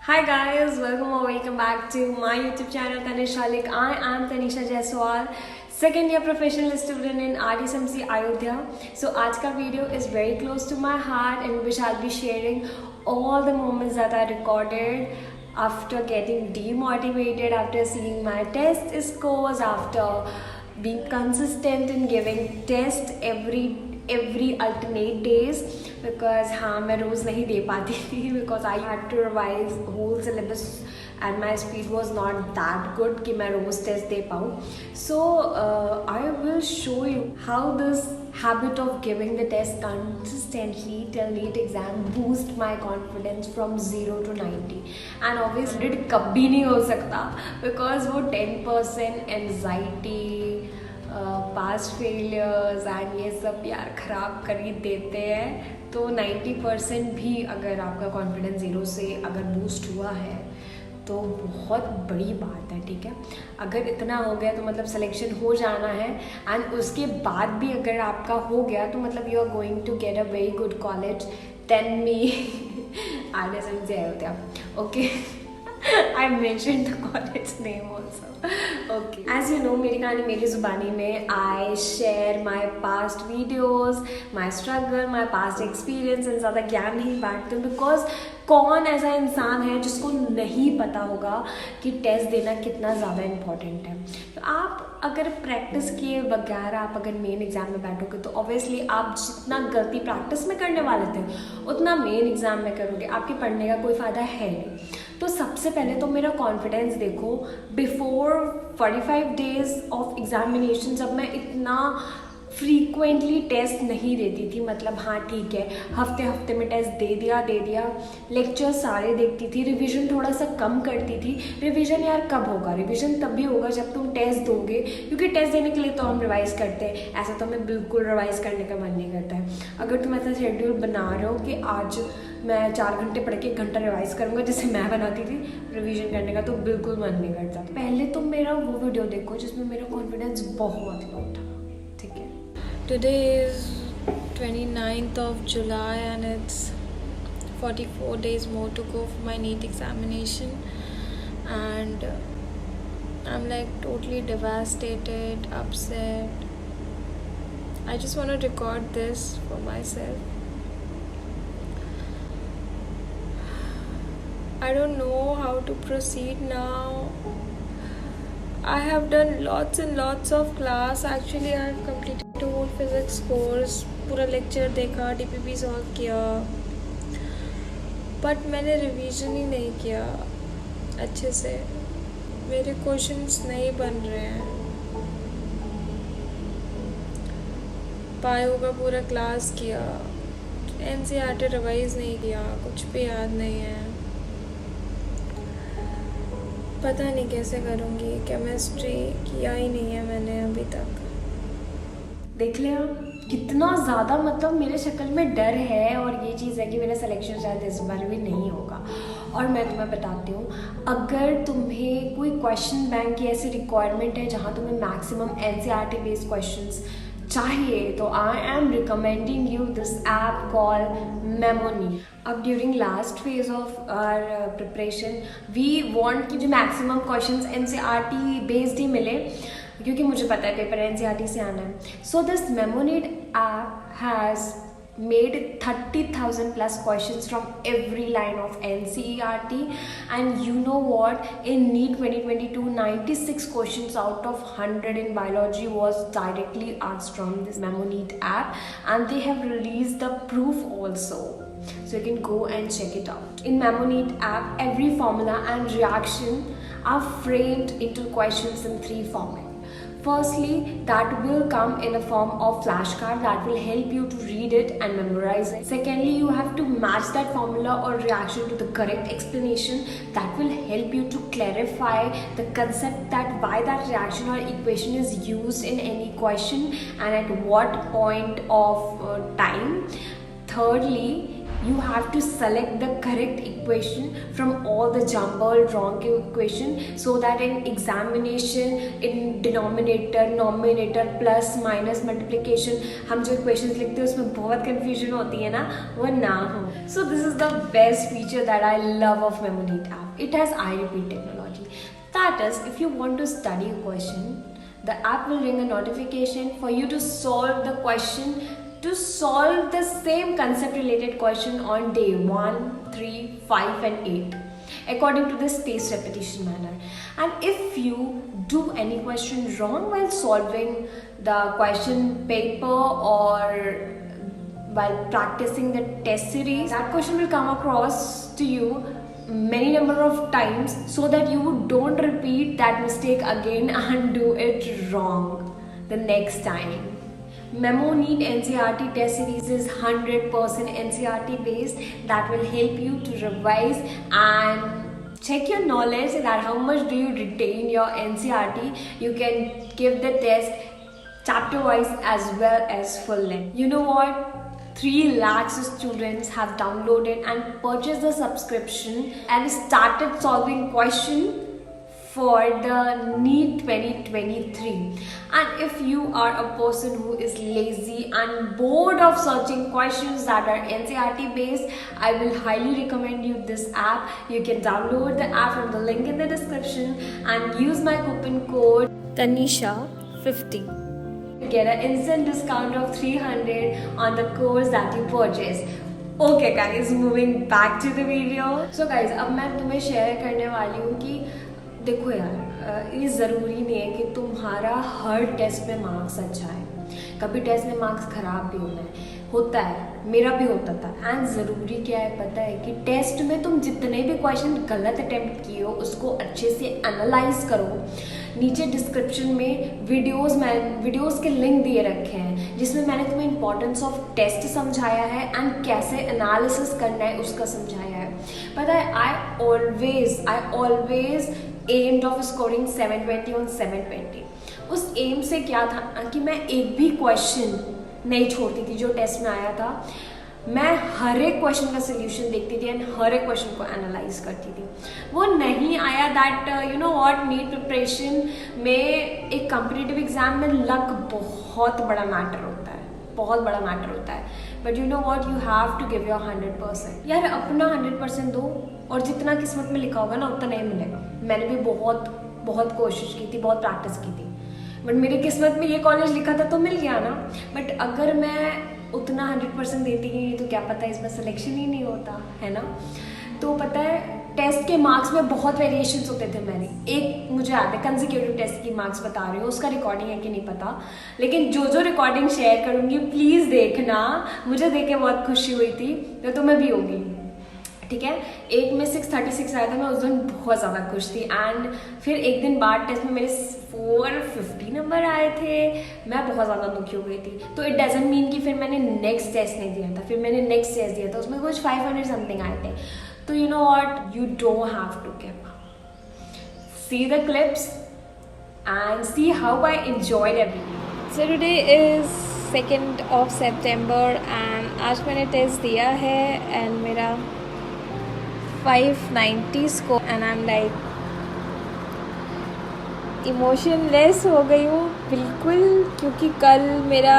Hi guys, welcome or welcome back to my YouTube channel Tanisha Lik. I am Tanisha Jaiswal, second year professional student in RSMC Ayodhya. So आज का video is very close to my heart and which I'll be sharing all the moments that I recorded after getting demotivated, after seeing my test scores, after being consistent in giving test every alternate days because हाँ मैं रोज़ नहीं दे पाती थी because I had to revise whole syllabus and my speed was not that good कि मैं रोज़ test दे पाऊँ. So I will show you how this habit of giving the test consistently till NEET exam boost my confidence from 0 to 90 and obviously it कभी नहीं हो सकता because वो 10% anxiety past failures and ये सब यार ख़राब कर ही देते हैं. तो 90% भी अगर आपका कॉन्फिडेंस ज़ीरो से अगर बूस्ट हुआ है तो बहुत बड़ी बात है. ठीक है, अगर इतना हो गया तो मतलब सिलेक्शन हो जाना है एंड उसके बाद भी अगर आपका हो गया तो मतलब you are going to get a very good college then me RSMC Ayodhya. Okay, I mentioned the college name also. Okay. As you know, मेरी कहानी मेरी ज़ुबानी में I share my past videos, my struggle, my past experience and ज़्यादा ज्ञान नहीं बांटती हूँ because कौन ऐसा इंसान है जिसको नहीं पता होगा कि टेस्ट देना कितना ज़्यादा इम्पॉर्टेंट है. तो आप अगर प्रैक्टिस किए बगैर आप अगर मेन एग्ज़ाम में बैठोगे तो ऑब्वियसली आप जितना गलती प्रैक्टिस में करने वाले थे उतना मेन एग्ज़ाम में करोगे. आपके पढ़ने का कोई फ़ायदा है नहीं. तो सबसे पहले तो मेरा कॉन्फिडेंस देखो. बिफोर 45 days ऑफ एग्जामिनेशन जब मैं इतना फ्रीक्वेंटली टेस्ट नहीं देती थी, मतलब हाँ ठीक है हफ्ते हफ्ते में टेस्ट दे दिया, लेक्चर सारे देखती थी, रिवीजन थोड़ा सा कम करती थी. रिवीजन यार कब होगा? रिवीजन तब भी होगा जब तुम टेस्ट दोगे, क्योंकि टेस्ट देने के लिए तो हम रिवाइज़ करते हैं. ऐसा तो हमें बिल्कुल रिवाइज़ करने का मन नहीं करता है. अगर तुम ऐसा शेड्यूल बना रहे हो कि आज मैं 4 घंटे पढ़ के 1 घंटा रिवाइज़ करूँगा जैसे मैं बनाती थी रिवीजन करने का, तो बिल्कुल मन नहीं करता. पहले तो मेरा वो वीडियो देखो जिसमें मेरा कॉन्फिडेंस बहुत लो था. ठीक है, Today is 29th of July and it's 44 days more to go for my NEET examination and I'm like totally devastated, upset. I just want to record this for myself. I don't know how to proceed now. I have done lots and lots of class. Actually, I have completed the whole physics course. पूरा lecture देखा, DPP solve किया, but मैंने revision ही नहीं किया अच्छे से. मेरे questions नहीं बन रहे हैं. बायो का पूरा क्लास किया, NCERT रिवाइज नहीं किया, कुछ भी याद नहीं है. पता नहीं कैसे करूँगी. केमिस्ट्री किया ही नहीं है मैंने अभी तक. देख लिया कितना ज़्यादा मतलब मेरे शक्ल में डर है और ये चीज़ है कि मेरा सिलेक्शन शायद इस बार भी नहीं होगा. और मैं तुम्हें बताती हूँ, अगर तुम्हें कोई क्वेश्चन बैंक की ऐसी रिक्वायरमेंट है जहाँ तुम्हें मैक्सिमम NCERT बेस्ड क्वेश्चंस चाहिए तो I am recommending you this app call Memoni. अब during last phase of our preparation we want कि जो मैक्सिमम क्वेश्चंस NCERT बेस्ड ही मिले, क्योंकि मुझे पता है पेपर NCERT से आना है. So this Memonid app has made 30,000 plus questions from every line of NCERT and you know what, in NEET 2022 96 questions out of 100 in biology was directly asked from this Memoneed app and they have released the proof also, so you can go and check it out. In Memoneed app every formula and reaction are framed into questions in 3 formats. Firstly, that will come in a form of flashcard that will help you to read it and memorize it. Secondly, you have to match that formula or reaction to the correct explanation that will help you to clarify the concept that why that reaction or equation is used in any question and at what point of time. Thirdly, you have to select the correct equation from all the jumbled wrong equation, so that in examination in denominator, nominator, plus minus, multiplication हम जो equations लिखते हैं उसमें बहुत confusion होती है ना, वो ना हो. So this is the best feature that I love of Memoneat app. It has I repeat technology. That is, if you want to study a question, the app will ring a notification for you to solve the question, to solve the same concept related question on day 1, 3, 5 and 8 according to the spaced repetition manner. And if you do any question wrong while solving the question paper or while practicing the test series, that question will come across to you many number of times, so that you don't repeat that mistake again and do it wrong the next time. Memoneat NCERT test series is 100% NCERT based. That will help you to revise and check your knowledge, that how much do you retain your NCERT. You can give the test chapter wise as well as full length. You know what? 3 lakhs students have downloaded and purchased the subscription and started solving question for the NEET 2023. And if you are a person who is lazy and bored of searching questions that are NCERT based, I will highly recommend you this app. You can download the app from the link in the description and use my coupon code Tanisha50. Get an instant discount of 300 on the course that you purchase. Okay guys, moving back to the video. So guys, अब मैं तुम्हें share करने वाली हूँ कि देखो यार, ये ज़रूरी नहीं है कि तुम्हारा हर टेस्ट में मार्क्स अच्छा है. कभी टेस्ट में मार्क्स ख़राब भी होता है, मेरा भी होता था. एंड ज़रूरी क्या है पता है कि टेस्ट में तुम जितने भी क्वेश्चन गलत अटेम्प्ट किए हो उसको अच्छे से एनालाइज करो. नीचे डिस्क्रिप्शन में वीडियोस के लिंक दिए रखे हैं जिसमें मैंने तुम्हें इंपॉर्टेंस ऑफ टेस्ट समझाया है एंड कैसे एनालिसिस करना है उसका समझाया है. पता है, I always aimed of scoring 720 on 720. उस एम से क्या था कि मैं एक भी क्वेश्चन नहीं छोड़ती थी जो टेस्ट में आया था. मैं हर एक क्वेश्चन का सोल्यूशन देखती थी एंड हर एक क्वेश्चन को एनालाइज करती थी. वो नहीं आया that you know what, NEET preparation में एक कॉम्पिटिटिव एग्जाम में लक बहुत बड़ा मैटर होता है, बहुत बड़ा मैटर होता है. But you know what, you have to give your 100%. यार अपना 100% दो और जितना किस्मत में लिखा होगा ना उतना नहीं मिलेगा. मैंने भी बहुत कोशिश की थी, बहुत प्रैक्टिस की थी, बट मेरी किस्मत में ये कॉलेज लिखा था तो मिल गया ना. बट अगर मैं उतना 100% देती ही तो क्या पता इसमें सिलेक्शन ही नहीं होता है ना. तो पता है, टेस्ट के मार्क्स में बहुत वेरिएशंस होते थे. मैंने एक, मुझे याद है, कंसेक्यूटिव टेस्ट की मार्क्स बता रही हूँ, उसका रिकॉर्डिंग है कि नहीं पता, लेकिन जो रिकॉर्डिंग शेयर करूँगी प्लीज़ देखना. मुझे देख के बहुत खुशी हुई थी, तो तुम्हें भी होगी, ठीक है. एक में 636 आया था, मैं उस दिन बहुत ज़्यादा खुश थी. एंड फिर एक दिन बाद टेस्ट में मेरे 450 नंबर आए थे. मैं बहुत ज़्यादा दुखी हो गई थी. तो इट डजंट मीन कि फिर मैंने नेक्स्ट टेस्ट नहीं दिया था. फिर मैंने नेक्स्ट टेस्ट दिया था, उसमें कुछ 500 समथिंग आए थे. तो you know what, you don't have to give up. See the clips and see how I enjoyed everything. So today is 2nd of September and आज मैंने टेस्ट दिया है एंड मेरा 590 score and I am like emotionless हो गई हूँ बिल्कुल, क्योंकि कल मेरा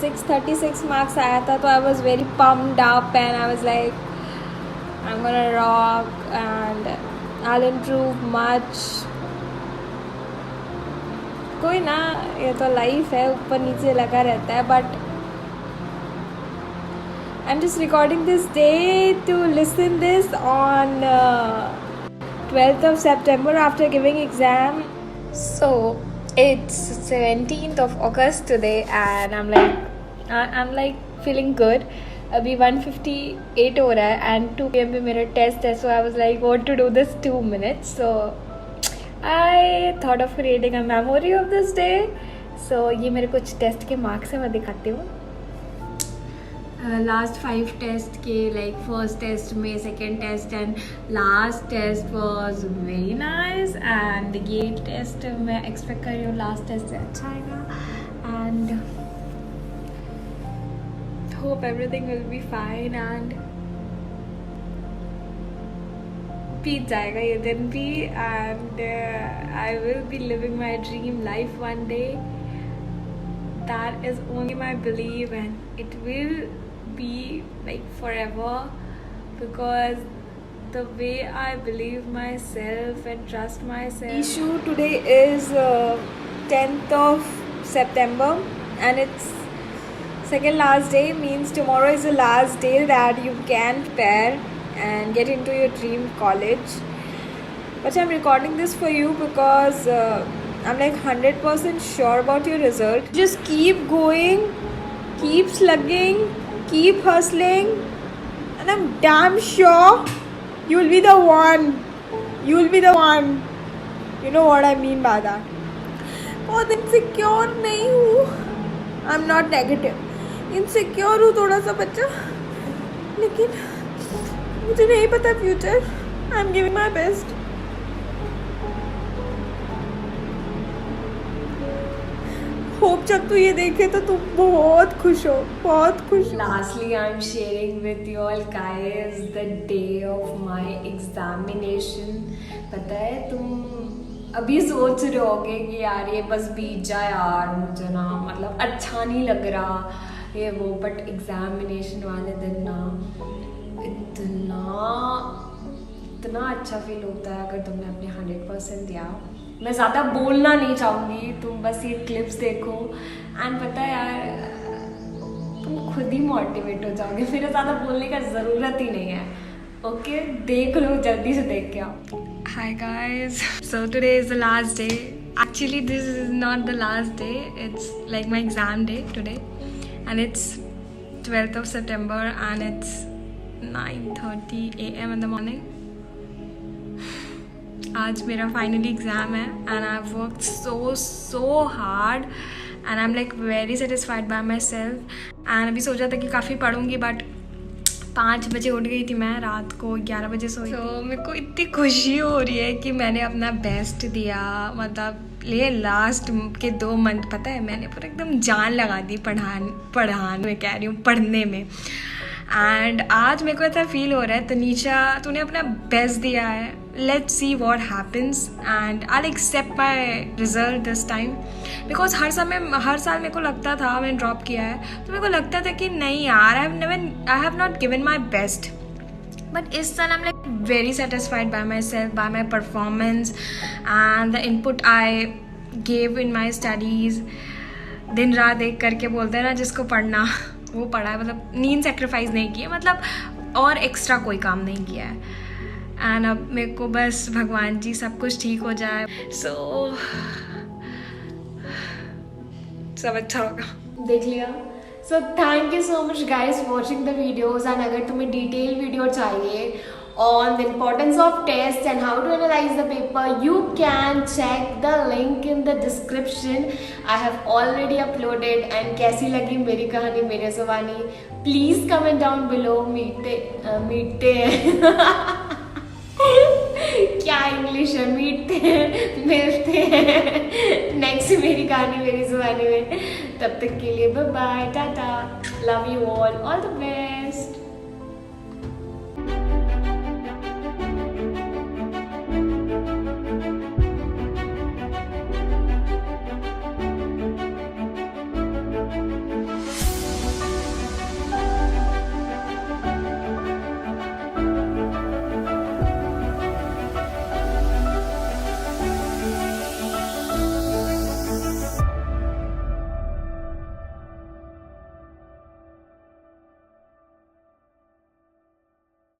636 मार्क्स आया था. तो I was very pumped up and I was like I am gonna rock and I will improve much. कोई ना, ये तो लाइफ है, ऊपर नीचे लगा रहता है. But I'm just recording this day to listen this on 12th of September after giving exam. So it's 17th of August today and I'm like feeling good. अभी 1:58 हो रहा है and 2 PM पे मेरा टेस्ट है. So I was like, what to do this 2 minutes. So I thought of creating a memory of this day. So ये मेरे कुछ टेस्ट के मार्क्स हैं, मैं दिखाती हूँ. लास्ट 5 टेस्ट के, लाइक फर्स्ट टेस्ट में, second test and last test was very nice. And ये टेस्ट मैं एक्सपेक्ट कर रही हूँ लास्ट टेस्ट से अच्छा आएगा. And hope everything will be fine. And बीत जाएगा ये दिन भी and I will be living my dream life one day. That is only my belief and it will be like forever because the way I believe myself and trust myself. Issue today is 10th of September and it's second last day, means tomorrow is the last day that you can prepare and get into your dream college. But I'm recording this for you because I'm like 100% sure about your result. Just keep going, keep slugging, keep hustling, and I'm damn sure you'll be the one. You'll be the one. You know what I mean by that. बहुत insecure नहीं हूँ. I'm not negative. Insecure हूँ थोड़ा सा बच्चा, लेकिन मुझे नहीं पता future. I'm giving my best. Hope जब तू ये देखे तो तू बहुत खुश हो, बहुत खुश. Lastly, I'm sharing with you all guys the day of my examination. पता है तुम अभी सोच रहे होगे कि यार ये बस बीत जाए यार, मुझे ना मतलब अच्छा नहीं लग रहा ये वो, बट एग्जामिनेशन वाले दिन ना इतना अच्छा फील होता है अगर तुमने अपने 100% दिया. मैं ज़्यादा बोलना नहीं चाहूँगी, तुम बस ये क्लिप्स देखो एंड पता है यार तुम खुद ही मोटिवेट हो जाओगे. फिर ज़्यादा बोलने का ज़रूरत ही नहीं है. ओके, देख लो, जल्दी से देख के आओ. Hi guys, so today is the last day. Actually this is not the last day, it's like my exam day today and it's 12th of September and it's 9:30 AM in the morning. आज मेरा finally exam है and I have worked so hard and I am like very satisfied by my self. And अभी सोचा था कि काफ़ी पढ़ूंगी but 5 बजे उठ गई थी मैं, रात को 11 बजे सोई. तो मेरे को इतनी खुशी हो रही है कि मैंने अपना बेस्ट दिया. मतलब ये लास्ट के 2 मंथ पता है मैंने पूरा एकदम जान लगा दी पढ़ाने में, कह रही हूँ पढ़ने में. एंड आज मेरे को ऐसा फील हो रहा है तनीषा तूने अपना बेस्ट दिया है, let's see what happens and I will accept my result this time. Because हर साल मेरे को लगता था, मैंने ड्रॉप किया है तो मेरे को लगता था कि नहीं यार I have not given my best. But इस साल I am like very satisfied by my self, bye my performance and the input I gave in my studies. दिन रात एक करके बोलते हैं ना जिसको पढ़ना वो पढ़ा है. मतलब नींद सेक्रीफाइस नहीं की है, मतलब और एक्स्ट्रा कोई काम नहीं किया है. एंड अब मेरे को बस भगवान जी सब कुछ ठीक हो जाए. सो सब अच्छा होगा. देख लिया. So thank you so much guys watching the videos. And अगर तुम्हें डिटेल वीडियो चाहिए on the importance of tests and how to analyze the paper, you can check the link in the description. I have already uploaded. and कैसी लगी मेरी कहानी, मेरे ज़ुबानी, please comment down below. मीटते क्या English है, मिलते हैं नेक्स्ट मेरी कहानी मेरी ज़ुबानी में. तब तक के लिए bye bye, tata, love you all the best.